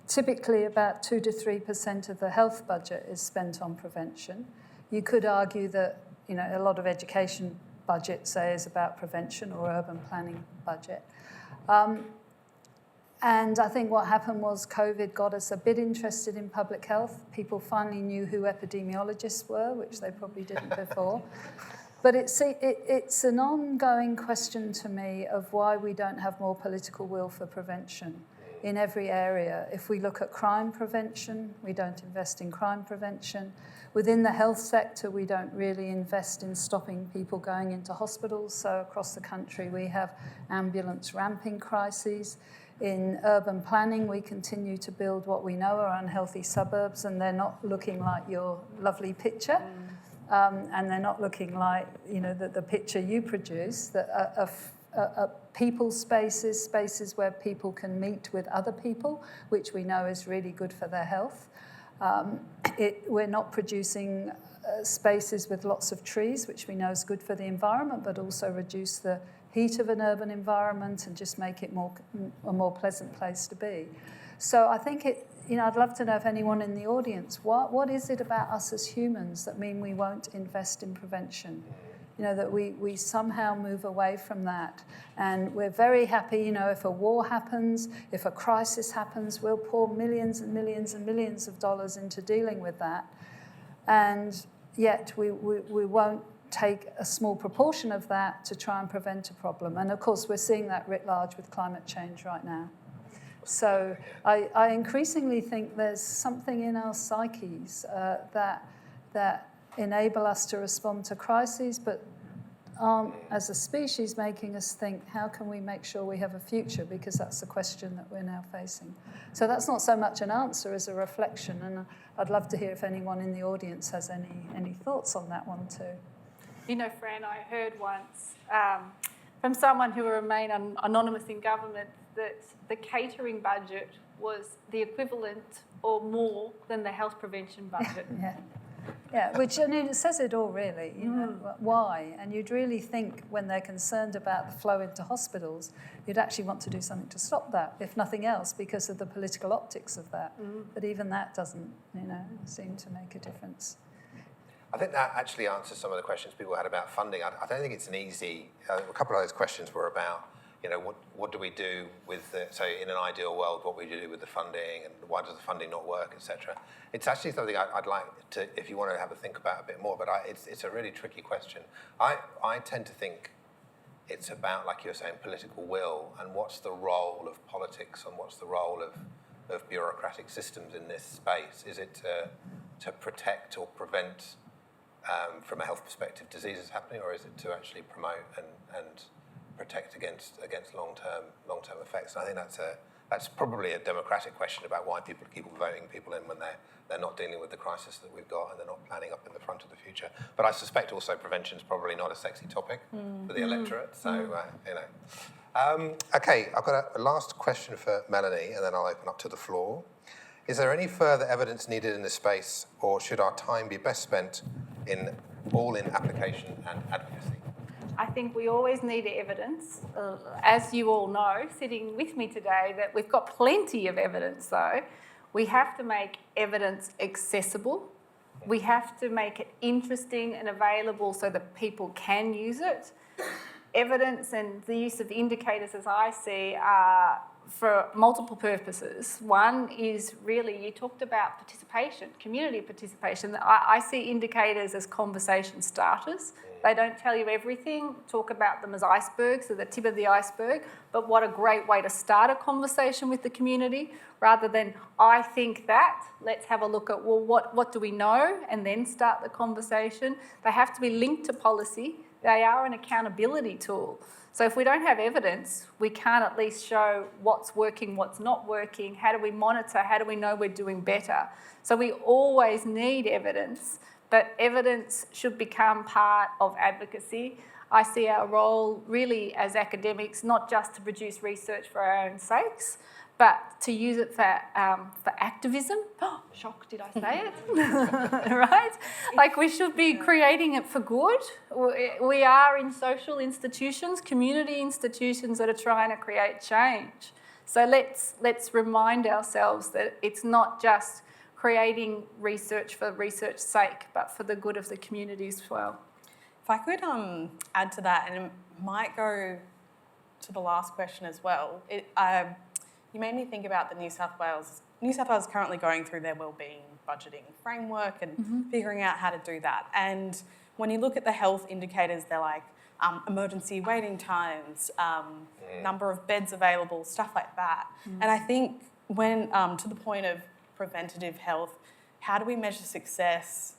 Speaker 5: Typically, about 2 to 3% of the health budget is spent on prevention. You could argue that, you know, a lot of education budget, say, is about prevention, or urban planning budget. And I think what happened was COVID got us a bit interested in public health. People finally knew who epidemiologists were, which they probably didn't before. But it's an ongoing question to me of why we don't have more political will for prevention in every area. If we look at crime prevention, we don't invest in crime prevention. Within the health sector, we don't really invest in stopping people going into hospitals. So across the country, we have ambulance ramping crises. In urban planning, we continue to build what we know are unhealthy suburbs, and they're not looking like your lovely picture. And they're not looking like, you know, the picture you produce, that people spaces where people can meet with other people, which we know is really good for their health. We're not producing spaces with lots of trees, which we know is good for the environment, but also reduce the heat of an urban environment and just make it a more pleasant place to be. So I think I'd love to know if anyone in the audience, what is it about us as humans that mean we won't invest in prevention? You know, that we somehow move away from that. And we're very happy, you know, if a war happens, if a crisis happens, we'll pour millions and millions and millions of dollars into dealing with that. And yet we won't take a small proportion of that to try and prevent a problem. And of course, we're seeing that writ large with climate change right now. So I increasingly think there's something in our psyches that enable us to respond to crises, but aren't, as a species, making us think, how can we make sure we have a future? Because that's the question that we're now facing. So that's not so much an answer as a reflection, and I'd love to hear if anyone in the audience has any thoughts on that one too.
Speaker 3: You know, Fran, I heard once from someone who will remain anonymous in government that the catering budget was the equivalent or more than the health prevention budget.
Speaker 5: Yeah, which, I mean, it says it all, really. You know, why? And you'd really think when they're concerned about the flow into hospitals, you'd actually want to do something to stop that, if nothing else, because of the political optics of that. But even that doesn't, you know, seem to make a difference.
Speaker 2: I think that actually answers some of the questions people had about funding. I don't think it's an easy... a couple of those questions were about, you know, what do we do with the... So in an ideal world, what would you do with the funding, and why does the funding not work, etc. It's actually something I'd like to, if you want to have a think about a bit more, but it's a really tricky question. I tend to think it's about, like you were saying, political will, and what's the role of politics, and what's the role of bureaucratic systems in this space? Is it to protect or prevent... from a health perspective, diseases happening, or is it to actually promote and protect against long-term effects? And I think that's probably a democratic question about why people keep voting people in when they're not dealing with the crisis that we've got, and they're not planning up in the front of the future. But I suspect also prevention is probably not a sexy topic for the electorate. So you know. Okay, I've got a last question for Melanie, and then I'll open up to the floor. Is there any further evidence needed in this space, or should our time be best spent in application and advocacy?
Speaker 3: I think we always need evidence. As you all know, sitting with me today, that we've got plenty of evidence though. We have to make evidence accessible. We have to make it interesting and available so that people can use it. Evidence and the use of indicators, as I see, are for multiple purposes. One is really, you talked about participation, community participation. I see indicators as conversation starters. They don't tell you everything, talk about them as icebergs, so the tip of the iceberg, but what a great way to start a conversation with the community rather than, I think that, let's have a look at, well, what do we know, and then start the conversation. They have to be linked to policy. They are an accountability tool. So if we don't have evidence, we can't at least show what's working, what's not working, how do we monitor, how do we know we're doing better. So we always need evidence, but evidence should become part of advocacy. I see our role really as academics, not just to produce research for our own sakes, but to use it for activism. Oh, shock, did I say it? Right? Like we should be creating it for good. We are in social institutions, community institutions that are trying to create change. So let's remind ourselves that it's not just creating research for research's sake, but for the good of the community as well.
Speaker 4: If I could add to that, and it might go to the last question as well. You made me think about the New South Wales is currently going through their wellbeing budgeting framework and figuring out how to do that. And when you look at the health indicators, they're like emergency waiting times, number of beds available, stuff like that. And I think when to the point of preventative health, how do we measure success?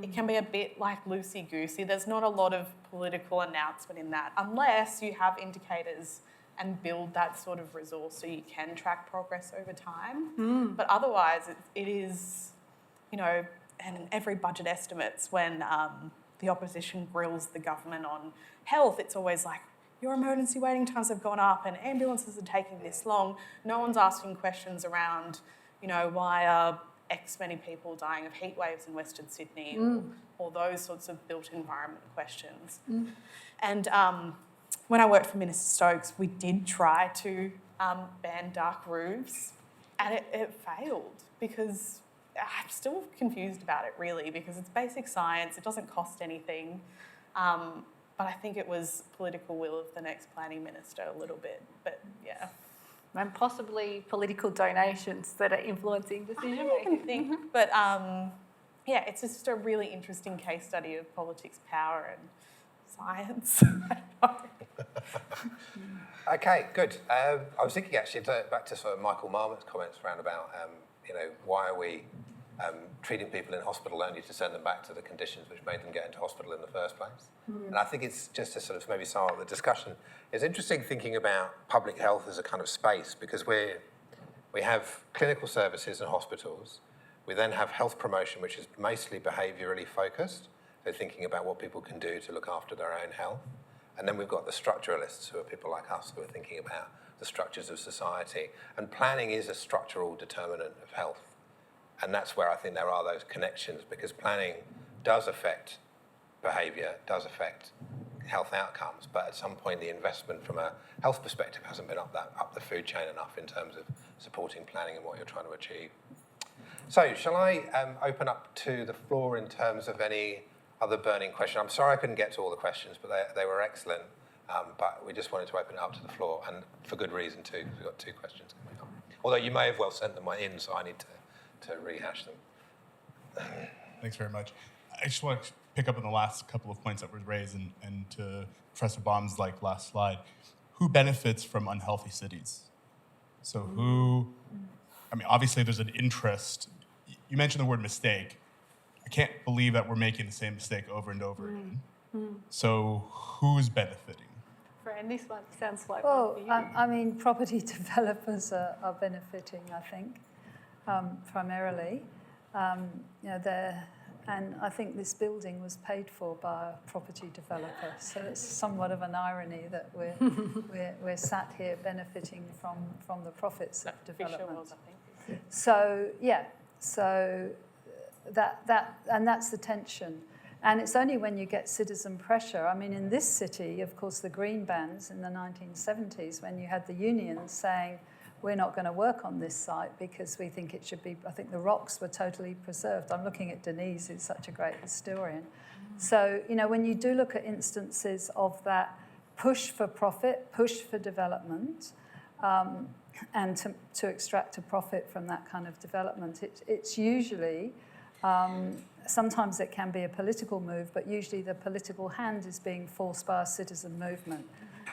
Speaker 4: It can be a bit like loosey-goosey. There's not a lot of political announcement in that unless you have indicators and build that sort of resource so you can track progress over time. But otherwise, it is, and in every budget estimates, when the opposition grills the government on health, it's always like, your emergency waiting times have gone up and ambulances are taking this long. No one's asking questions around, why are X many people dying of heat waves in Western Sydney or those sorts of built environment questions. And when I worked for Minister Stokes, we did try to ban dark roofs, and it failed because I'm still confused about it really, because it's basic science, it doesn't cost anything, but I think it was political will of the next planning minister a little bit, but yeah.
Speaker 3: And possibly political donations that are influencing decision making.
Speaker 4: But it's just a really interesting case study of politics, power and science.
Speaker 2: Okay, good. I was thinking actually back to sort of Michael Marmot's comments around about, why are we treating people in hospital only to send them back to the conditions which made them get into hospital in the first place. And I think it's just to sort of maybe sum up the discussion. It's interesting thinking about public health as a kind of space because we have clinical services and hospitals. We then have health promotion, which is mostly behaviourally focused. So thinking about what people can do to look after their own health. And then we've got the structuralists, who are people like us, who are thinking about the structures of society. And planning is a structural determinant of health. And that's where I think there are those connections, because planning does affect behaviour, does affect health outcomes, but at some point the investment from a health perspective hasn't been up the food chain enough in terms of supporting planning and what you're trying to achieve. So shall I open up to the floor in terms of any other burning question? I'm sorry I couldn't get to all the questions, but they were excellent, but we just wanted to open it up to the floor, and for good reason too, because we've got 2 questions coming up. Although you may have well sent them in, so I need to rehash them.
Speaker 6: Thanks very much. I just want to pick up on the last couple of points that were raised and to Professor Baum's last slide. Who benefits from unhealthy cities? So obviously there's an interest. You mentioned the word mistake. I can't believe that we're making the same mistake over and over again. So who's benefiting?
Speaker 3: Fran, this one sounds like
Speaker 5: Well,
Speaker 3: one for you.
Speaker 5: property developers are benefiting, I think, primarily. And I think this building was paid for by a property developer. So it's somewhat of an irony that we're sat here benefiting from the profits of development. So that's the tension. And it's only when you get citizen pressure. I mean, in this city, of course, the green bans in the 1970s, when you had the unions saying, we're not going to work on this site because we think it should be, I think the rocks were totally preserved. I'm looking at Denise, who's such a great historian. So, when you do look at instances of that push for profit, push for development, and to extract a profit from that kind of development, it's usually sometimes it can be a political move, but usually the political hand is being forced by a citizen movement.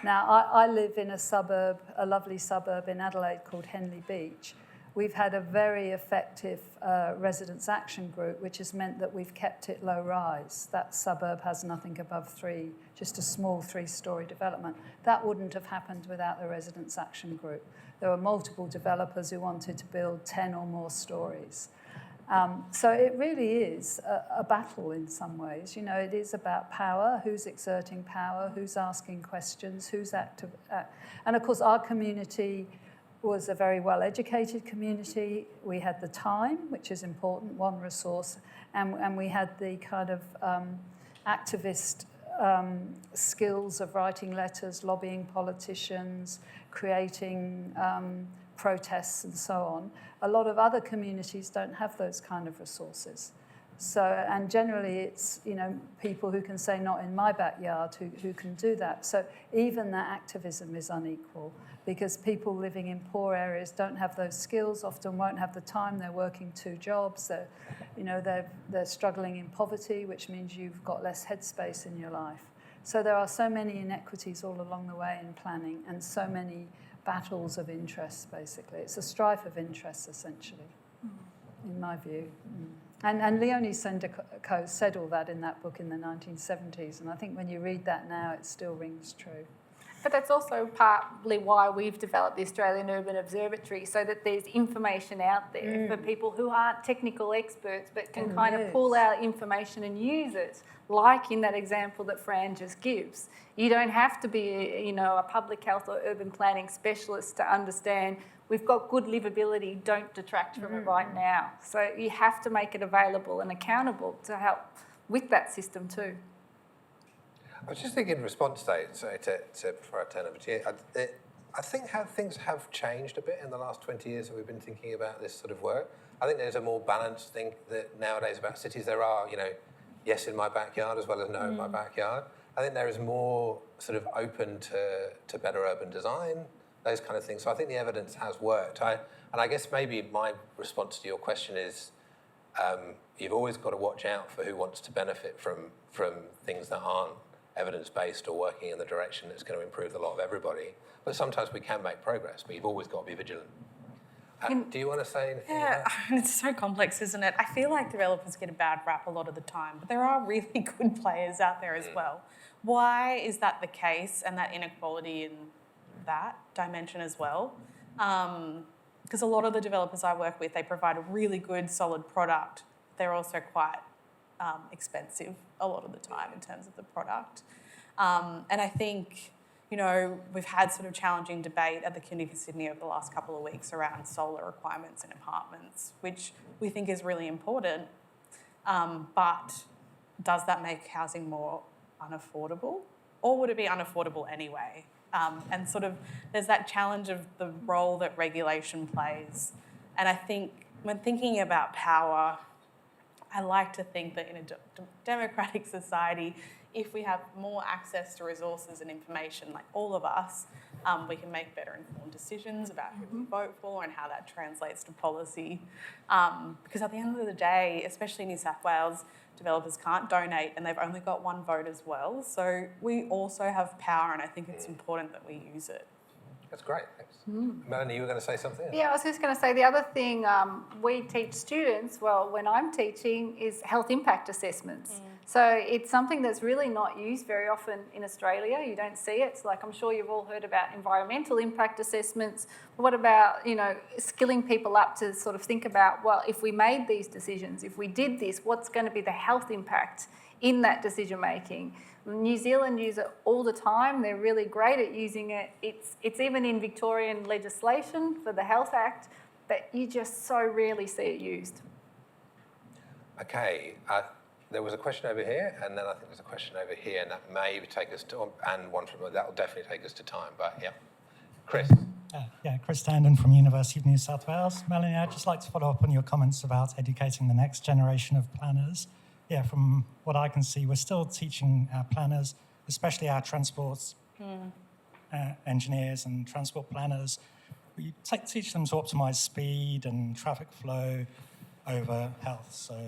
Speaker 5: Now, I live in a lovely suburb in Adelaide called Henley Beach. We've had a very effective residents' action group, which has meant that we've kept it low rise. That suburb has nothing above 3, just a small 3-storey development. That wouldn't have happened without the residents' action group. There were multiple developers who wanted to build 10 or more stories. So it really is a battle in some ways. You know, it is about power, who's exerting power, who's asking questions, who's active. And of course, our community was a very well-educated community. We had the time, which is important, one resource, and we had the kind of activist skills of writing letters, lobbying politicians, creating protests and so on. A lot of other communities don't have those kind of resources. So, and generally it's, you know, people who can say not in my backyard who can do that. So even that activism is unequal because people living in poor areas don't have those skills, often won't have the time, they're working 2 jobs, they're struggling in poverty, which means you've got less headspace in your life. So there are so many inequities all along the way in planning and so many battles of interests, basically. It's a strife of interests, essentially, in my view. And Leonie Sendeko said all that in that book in the 1970s, and I think when you read that now, it still rings true.
Speaker 3: But that's also partly why we've developed the Australian Urban Observatory, so that there's information out there for people who aren't technical experts but can kind of pull out information and use it, like in that example that Fran just gives. You don't have to be, a public health or urban planning specialist to understand we've got good livability, don't detract from it right now. So you have to make it available and accountable to help with that system too.
Speaker 2: I was just thinking in response before I turn over to you, I think how things have changed a bit in the last 20 years that we've been thinking about this sort of work. I think there's a more balanced thing that nowadays about cities. There are, yes in my backyard as well as no in my backyard. I think there is more sort of open to better urban design, those kind of things. So I think the evidence has worked. And I guess maybe my response to your question is you've always got to watch out for who wants to benefit from things that aren't evidence-based or working in the direction that's going to improve the lot of everybody. But sometimes we can make progress, but you've always got to be vigilant. Do you want to say anything?
Speaker 4: Yeah, it's so complex, isn't it? I feel like developers get a bad rap a lot of the time, but there are really good players out there as well. Why is that the case, and that inequality in that dimension as well? Because a lot of the developers I work with, they provide a really good, solid product. They're also quite expensive a lot of the time in terms of the product. And I think, we've had sort of challenging debate at the Community for Sydney over the last couple of weeks around solar requirements in apartments, which we think is really important. But does that make housing more unaffordable? Or would it be unaffordable anyway? And sort of there's that challenge of the role that regulation plays. And I think when thinking about power, I like to think that in a democratic society, if we have more access to resources and information, like all of us, we can make better informed decisions about who we vote for and how that translates to policy. Because at the end of the day, especially in New South Wales, developers can't donate and they've only got one vote as well. So we also have power, and I think it's important that we use it.
Speaker 2: That's great, thanks. Melanie, you were going to say something?
Speaker 3: Yeah, I was just going to say the other thing we teach students, when I'm teaching, is health impact assessments. So it's something that's really not used very often in Australia. You don't see it. It's like, I'm sure you've all heard about environmental impact assessments. But what about, skilling people up to sort of think about, well, if we made these decisions, if we did this, what's going to be the health impact in that decision making? New Zealand use it all the time. They're really great at using it. It's even in Victorian legislation for the Health Act, but you just so rarely see it used.
Speaker 2: Okay, there was a question over here, and then I think there's a question over here, and that may take us to, and one from, that will definitely take us to time, but yeah. Chris.
Speaker 7: Chris Tandon from University of New South Wales. Melanie, I'd just like to follow up on your comments about educating the next generation of planners. Yeah, from what I can see, we're still teaching our planners, especially our transport engineers and transport planners. We teach them to optimise speed and traffic flow over health. So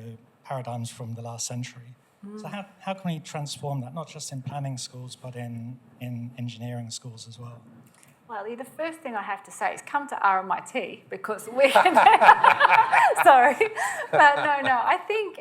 Speaker 7: paradigms from the last century. So how can we transform that, not just in planning schools, but in engineering schools as well?
Speaker 3: Well, the first thing I have to say is come to RMIT because we can. Sorry, but no. I think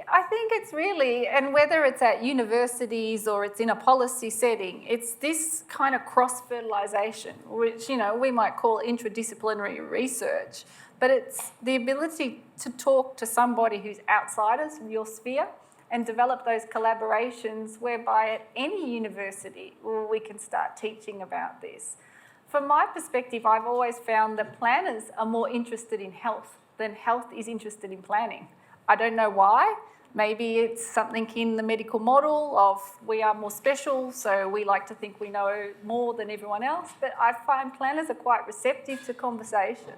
Speaker 3: it's really, and whether it's at universities or it's in a policy setting, it's this kind of cross-fertilisation, which we might call interdisciplinary research, but it's the ability to talk to somebody who's outsiders of your sphere and develop those collaborations whereby at any university we can start teaching about this. From my perspective, I've always found that planners are more interested in health than health is interested in planning. I don't know why. Maybe it's something in the medical model of we are more special, so we like to think we know more than everyone else. But I find planners are quite receptive to conversation.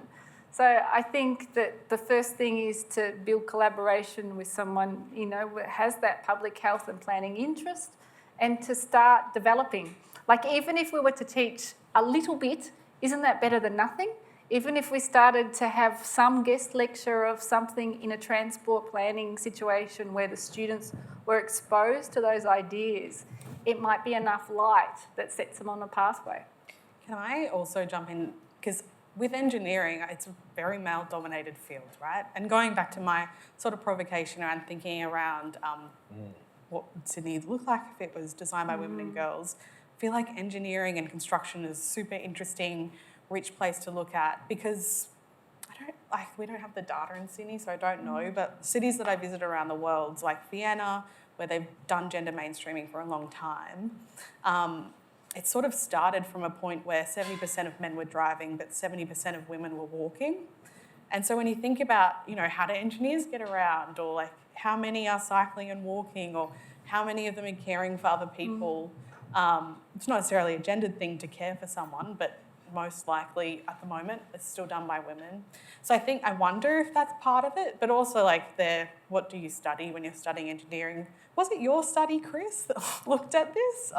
Speaker 3: So I think that the first thing is to build collaboration with someone, who has that public health and planning interest, and to start developing. Like even if we were to teach a little bit, isn't that better than nothing? Even if we started to have some guest lecture of something in a transport planning situation where the students were exposed to those ideas, it might be enough light that sets them on a pathway.
Speaker 4: Can I also jump in? Because with engineering, it's a very male-dominated field, right? And going back to my sort of provocation around thinking around what would Sydney look like if it was designed by women and girls, I feel like engineering and construction is a super interesting, rich place to look at because we don't have the data in Sydney, so I don't know, but cities that I visit around the world, like Vienna, where they've done gender mainstreaming for a long time, it sort of started from a point where 70% of men were driving, but 70% of women were walking. And so when you think about, how do engineers get around, or like how many are cycling and walking, or how many of them are caring for other people, it's not necessarily a gendered thing to care for someone, but most likely at the moment it's still done by women. So I wonder if that's part of it, but also what do you study when you're studying engineering? Was it your study, Chris, that looked at this?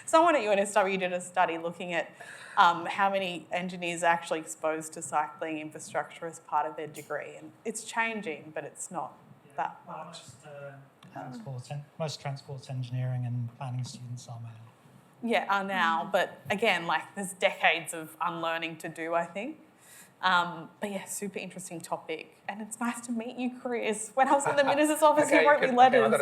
Speaker 4: Someone at UNSW did a study looking at how many engineers are actually exposed to cycling infrastructure as part of their degree, and it's changing, but it's not that much.
Speaker 7: Most transport engineering and planning students are male.
Speaker 4: Yeah, are now, but again, there's decades of unlearning to do, I think. But yeah, super interesting topic. And it's nice to meet you, Chris. When I was in the minister's office, you wrote me letters.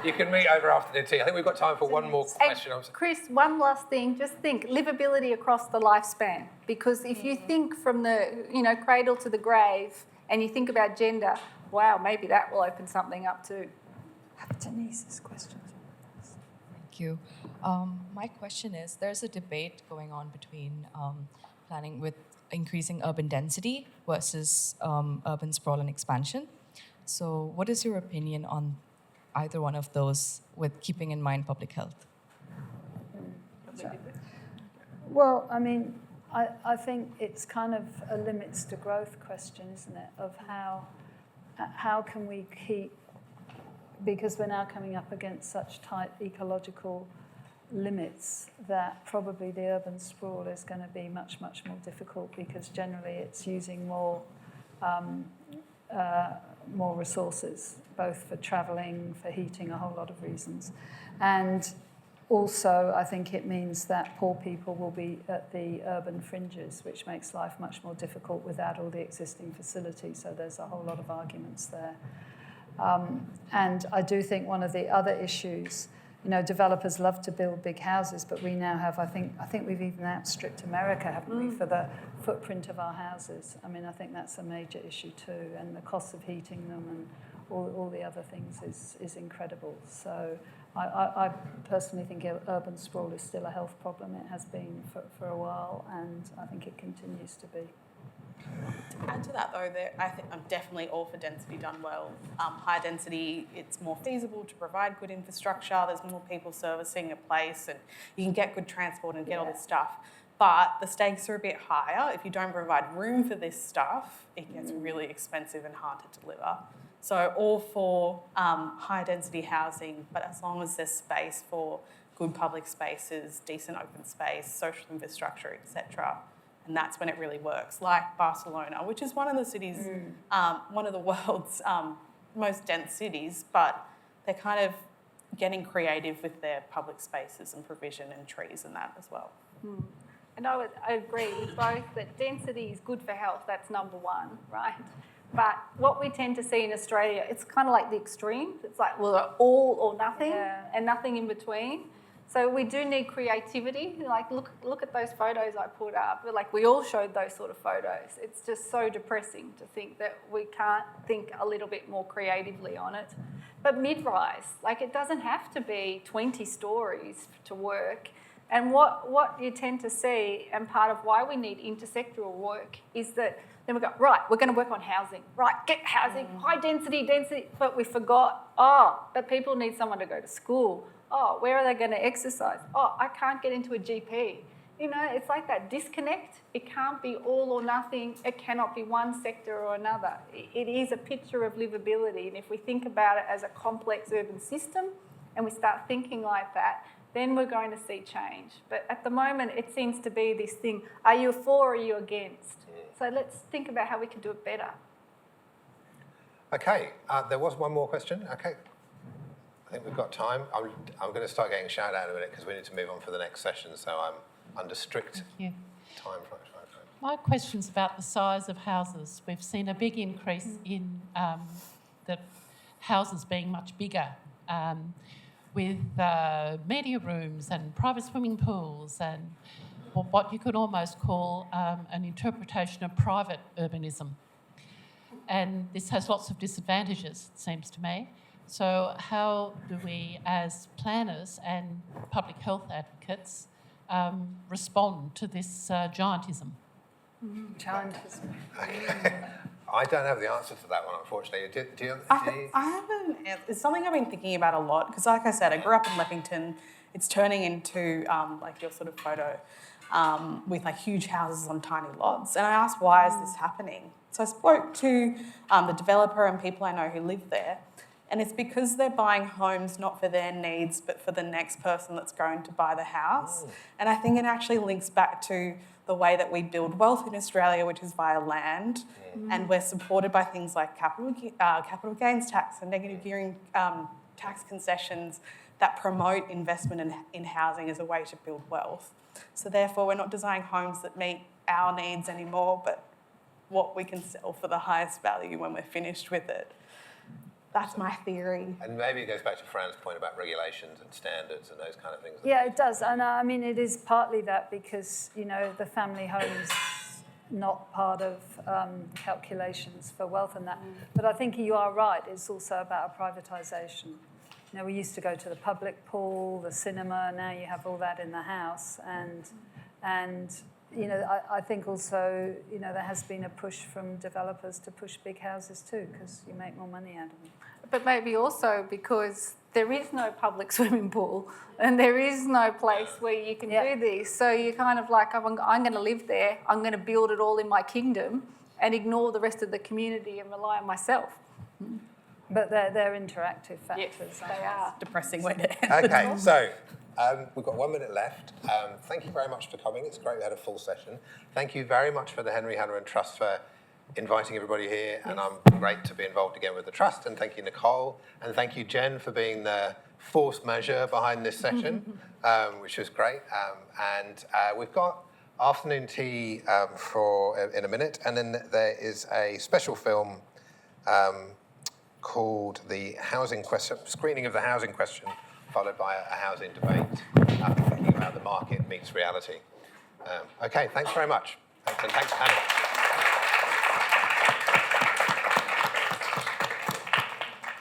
Speaker 2: You can meet over after the tea. I think we've got time for one more question.
Speaker 3: Chris, one last thing. Just think, livability across the lifespan. Because if you think from the cradle to the grave and you think about gender, wow, maybe that will open something up too.
Speaker 8: Have Denise's questions. Thank you. My question is, there's a debate going on between planning with increasing urban density versus urban sprawl and expansion. So what is your opinion on either one of those with keeping in mind public health?
Speaker 5: Well, I think it's kind of a limits to growth question, isn't it? Of how can we keep, because we're now coming up against such tight ecological limits that probably the urban sprawl is going to be much, much more difficult because generally it's using more resources, both for travelling, for heating, a whole lot of reasons. And also, I think it means that poor people will be at the urban fringes, which makes life much more difficult without all the existing facilities. So there's a whole lot of arguments there. And I do think one of the other issues, developers love to build big houses, but we now have, I think we've even outstripped America, haven't we, for the footprint of our houses. I think that's a major issue too, and the cost of heating them and all the other things is incredible. So I personally think urban sprawl is still a health problem. It has been for a while, and I think it continues to be.
Speaker 4: To add to that, though, I think I'm definitely all for density done well. High density, it's more feasible to provide good infrastructure. There's more people servicing a place, and you can get good transport and get all this stuff. But the stakes are a bit higher. If you don't provide room for this stuff, it gets really expensive and hard to deliver. So all for high density housing, but as long as there's space for good public spaces, decent open space, social infrastructure, etc. And that's when it really works, like Barcelona, which is one of the cities, one of the world's most dense cities, but they're kind of getting creative with their public spaces and provision and trees and that as well.
Speaker 3: And I agree with both that density is good for health, that's number one, right? But what we tend to see in Australia, it's kind of like the extreme. It's like, well, all or nothing and nothing in between. So we do need creativity. Like, look at those photos I put up. Like, we all showed those sort of photos. It's just so depressing to think that we can't think a little bit more creatively on it. But mid-rise, like, it doesn't have to be 20 stories to work. And what you tend to see, and part of why we need intersectoral work, is that then we go, right, we're going to work on housing. Right, get housing, high density, but we forgot, but people need someone to go to school. Oh, where are they going to exercise? Oh, I can't get into a GP. You know, it's like that disconnect. It can't be all or nothing. It cannot be one sector or another. It is a picture of livability. And if we think about it as a complex urban system and we start thinking like that, then we're going to see change. But at the moment, it seems to be this thing, are you for or are you against? So let's think about how we can do it better.
Speaker 2: Okay, there was one more question. Okay, I think we've got time. I'm going to start getting shout out in a minute because we need to move on for the next session, so I'm under strict time.
Speaker 9: My question's about the size of houses. We've seen a big increase in the houses being much bigger, with media rooms and private swimming pools and what you could almost call an interpretation of private urbanism. And this has lots of disadvantages, it seems to me. So how do we, as planners and public health advocates, respond to this giantism?
Speaker 5: Giantism.
Speaker 2: Okay. I don't have the answer to that one, unfortunately. Do you?
Speaker 4: I haven't. It's something I've been thinking about a lot because, like I said, I grew up in Leppington. It's turning into like your sort of photo with like huge houses on tiny lots. And I asked, why is this happening? So I spoke to the developer and people I know who live there. And it's because they're buying homes not for their needs, but for the next person that's going to buy the house. And I think it actually links back to the way that we build wealth in Australia, which is via land. And we're supported by things like capital gains tax and negative gearing tax concessions that promote investment in housing as a way to build wealth. So therefore, we're not designing homes that meet our needs anymore, but what we can sell for the highest value when we're finished with it. That's my theory.
Speaker 2: And maybe it goes back to Fran's point about regulations and standards and those kind of things.
Speaker 5: Yeah, it does. And I mean, it is partly that because, you know, the family home's not part of calculations for wealth and that. But I think you are right. It's also about a privatisation. You know, we used to go to the public pool, the cinema. Now you have all that in the house. And you know, I think also, you know, there has been a push from developers to push big houses too because you make more money out of them.
Speaker 3: But maybe also because there is no public swimming pool and there is no place where you can do this. So you're kind of like, I'm going to live there, I'm going to build it all in my kingdom and ignore the rest of the community and rely on myself.
Speaker 5: But they're interactive factors.
Speaker 3: Yes, they are.
Speaker 4: Depressing way to end.
Speaker 2: Okay, so we've got 1 minute left. Thank you very much for coming. It's great we had a full session. Thank you very much for the Henry Halloran Trust for inviting everybody here, and I'm great to be involved again with the Trust. And thank you, Nicole, and thank you, Jen, for being the force majeure behind this session, which was great. And we've got afternoon tea in a minute, and then there is a special film called The Housing Question, screening of The Housing Question, followed by a housing debate, thinking about the market meets reality. Okay, thanks very much. And thanks, panel.